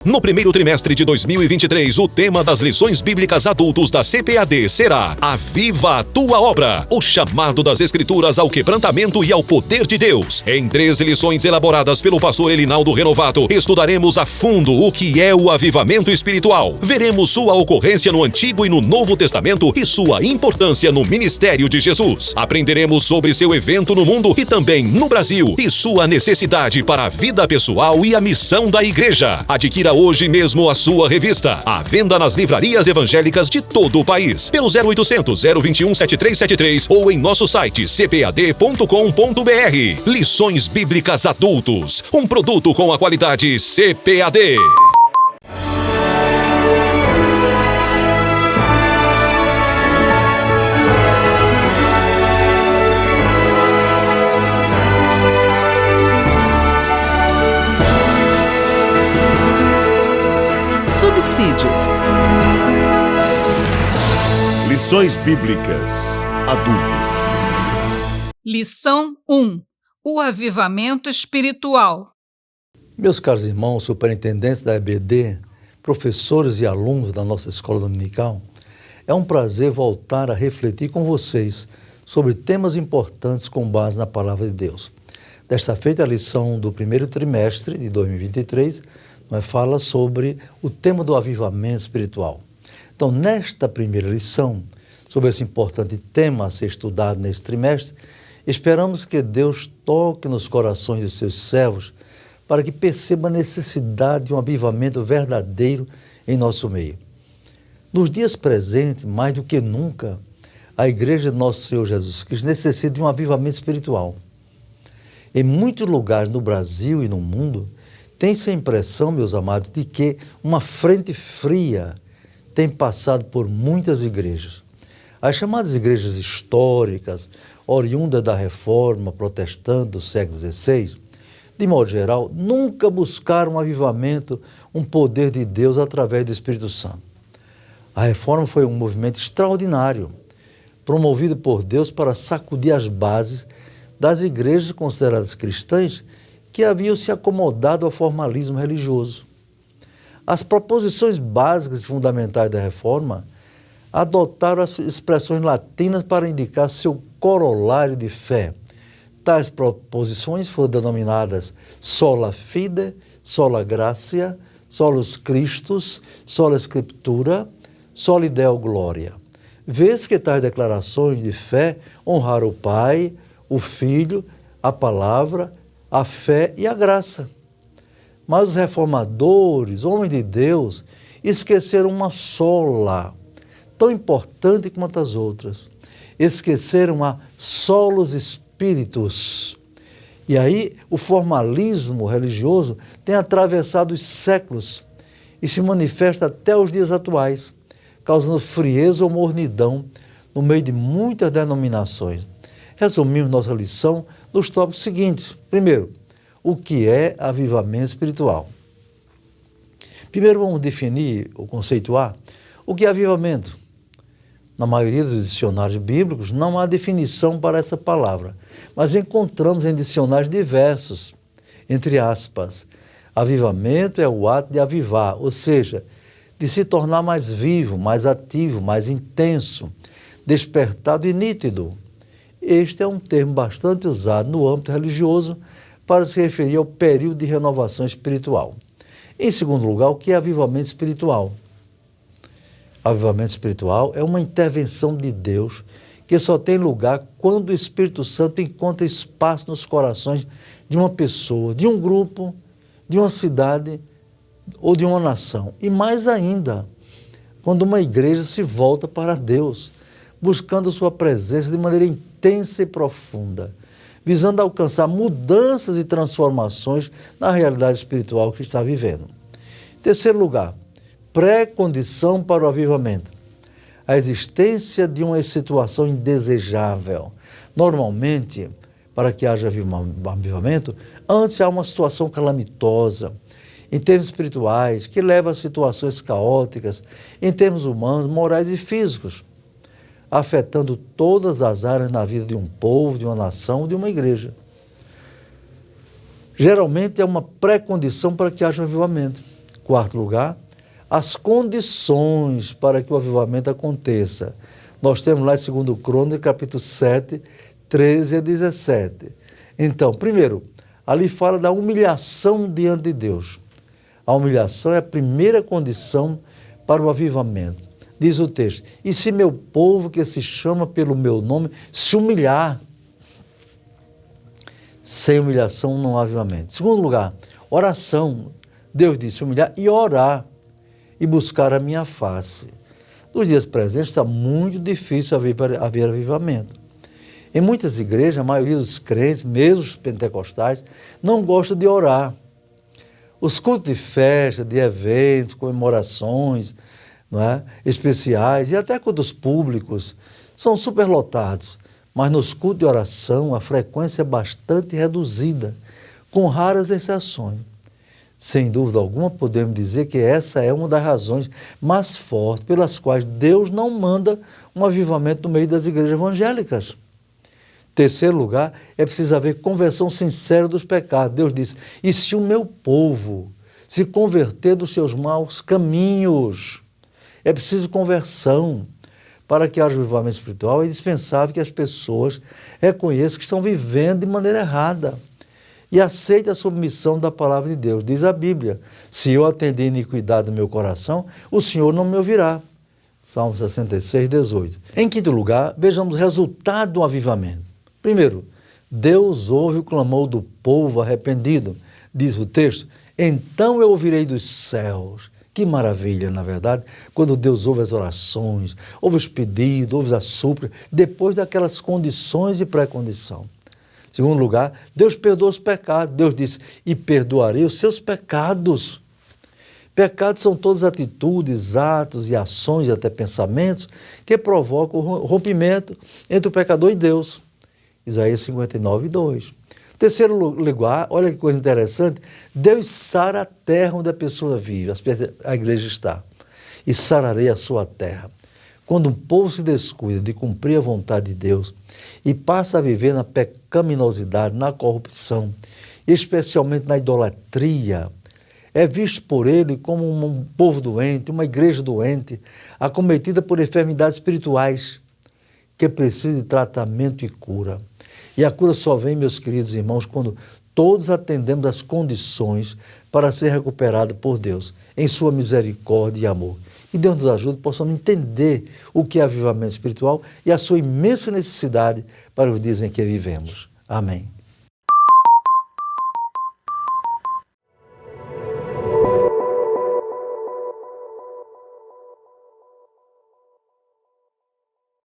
No primeiro trimestre de 2023, o tema das lições bíblicas adultos da CPAD será Aviva a Tua Obra, o chamado das Escrituras ao quebrantamento e ao poder de Deus. Em 13 lições elaboradas pelo pastor Elinaldo Renovato, estudaremos a fundo o que é o avivamento espiritual. Veremos sua ocorrência no Antigo e no Novo Testamento e sua importância no ministério de Jesus. Aprenderemos sobre seu evento no mundo e também no Brasil e sua necessidade para a vida pessoal e a missão da igreja. Adquira hoje mesmo a sua revista, à venda nas livrarias evangélicas de todo o país, pelo 0800 021 7373 ou em nosso site cpad.com.br. Lições Bíblicas Adultos, um produto com a qualidade CPAD. Subsídios. Lições Bíblicas Adultos. Lição 1. O avivamento espiritual. Meus caros irmãos, superintendentes da EBD, professores e alunos da nossa escola dominical, é um prazer voltar a refletir com vocês sobre temas importantes com base na Palavra de Deus. Desta feita, a lição do primeiro trimestre de 2023 fala sobre o tema do avivamento espiritual. Então, nesta primeira lição, sobre esse importante tema a ser estudado neste trimestre, esperamos que Deus toque nos corações dos seus servos para que perceba a necessidade de um avivamento verdadeiro em nosso meio. Nos dias presentes, mais do que nunca, a Igreja de Nosso Senhor Jesus Cristo necessita de um avivamento espiritual. Em muitos lugares no Brasil e no mundo, tem-se a impressão, meus amados, de que uma frente fria tem passado por muitas igrejas. As chamadas igrejas históricas, oriundas da Reforma Protestante do século XVI, de modo geral, nunca buscaram um avivamento, um poder de Deus através do Espírito Santo. A Reforma foi um movimento extraordinário, promovido por Deus para sacudir as bases das igrejas consideradas cristãs que haviam se acomodado ao formalismo religioso. As proposições básicas e fundamentais da Reforma adotaram as expressões latinas para indicar seu corolário de fé. Tais proposições foram denominadas sola fide, sola gratia, solus Christus, sola scriptura, soli Deo gloria. Vês que tais declarações de fé honraram o Pai, o Filho, a Palavra, a fé e a graça. Mas os reformadores, homens de Deus, esqueceram uma sola, tão importante quanto as outras. Esqueceram a solus spiritus. E aí o formalismo religioso tem atravessado os séculos e se manifesta até os dias atuais, causando frieza ou mornidão no meio de muitas denominações. Resumimos nossa lição nos tópicos seguintes. Primeiro, o que é avivamento espiritual? Primeiro vamos definir ou conceituar o que é avivamento. Na maioria dos dicionários bíblicos não há definição para essa palavra, mas encontramos em dicionários diversos, entre aspas. Avivamento é o ato de avivar, ou seja, de se tornar mais vivo, mais ativo, mais intenso, despertado e nítido. Este é um termo bastante usado no âmbito religioso para se referir ao período de renovação espiritual. Em segundo lugar, o que é avivamento espiritual? Avivamento espiritual é uma intervenção de Deus que só tem lugar quando o Espírito Santo encontra espaço nos corações de uma pessoa, de um grupo, de uma cidade ou de uma nação. E mais ainda, quando uma igreja se volta para Deus, buscando sua presença de maneira intensa e profunda, visando alcançar mudanças e transformações na realidade espiritual que está vivendo. Em terceiro lugar, pré-condição para o avivamento. A existência de uma situação indesejável. Normalmente, para que haja avivamento, antes há uma situação calamitosa, em termos espirituais, que leva a situações caóticas, em termos humanos, morais e físicos, afetando todas as áreas na vida de um povo, de uma nação, de uma igreja. Geralmente é uma pré-condição para que haja um avivamento. Quarto lugar, as condições para que o avivamento aconteça. Nós temos lá em 2 Crônicas, capítulo 7, 13 a 17. Então, primeiro, ali fala da humilhação diante de Deus. A humilhação é a primeira condição para o avivamento. Diz o texto, e se meu povo que se chama pelo meu nome se humilhar, sem humilhação não há avivamento. Segundo lugar, oração. Deus disse humilhar e orar e buscar a minha face. Nos dias presentes está muito difícil haver avivamento. Em muitas igrejas, a maioria dos crentes, mesmo os pentecostais, não gosta de orar. Os cultos de festa, de eventos, comemorações, não é? Especiais e até cultos públicos são superlotados, mas nos cultos de oração a frequência é bastante reduzida, com raras exceções. Sem dúvida alguma, podemos dizer que essa é uma das razões mais fortes pelas quais Deus não manda um avivamento no meio das igrejas evangélicas. Terceiro lugar, é preciso haver conversão sincera dos pecados. Deus disse, e se o meu povo se converter dos seus maus caminhos? É preciso conversão. Para que haja avivamento espiritual, é indispensável que as pessoas reconheçam que estão vivendo de maneira errada e aceitem a submissão da palavra de Deus. Diz a Bíblia, se eu atender a iniquidade do meu coração, o Senhor não me ouvirá. Salmo 66, 18. Em quinto lugar, vejamos o resultado do avivamento. Primeiro, Deus ouve o clamor do povo arrependido. Diz o texto, então eu ouvirei dos céus. Que maravilha, na verdade, quando Deus ouve as orações, ouve os pedidos, ouve as súplicas, depois daquelas condições e pré-condição. Segundo lugar, Deus perdoa os pecados. Deus disse, e perdoarei os seus pecados. Pecados são todas atitudes, atos e ações e até pensamentos que provocam o rompimento entre o pecador e Deus. Isaías 59, 2. Terceiro lugar, olha que coisa interessante, Deus sara a terra onde a pessoa vive, a igreja está, e sararei a sua terra. Quando um povo se descuida de cumprir a vontade de Deus e passa a viver na pecaminosidade, na corrupção, especialmente na idolatria, é visto por ele como um povo doente, uma igreja doente, acometida por enfermidades espirituais, que precisa de tratamento e cura. E a cura só vem, meus queridos irmãos, quando todos atendemos às condições para ser recuperado por Deus, em sua misericórdia e amor. E Deus nos ajude, possamos entender o que é avivamento espiritual e a sua imensa necessidade para os dias em que vivemos. Amém.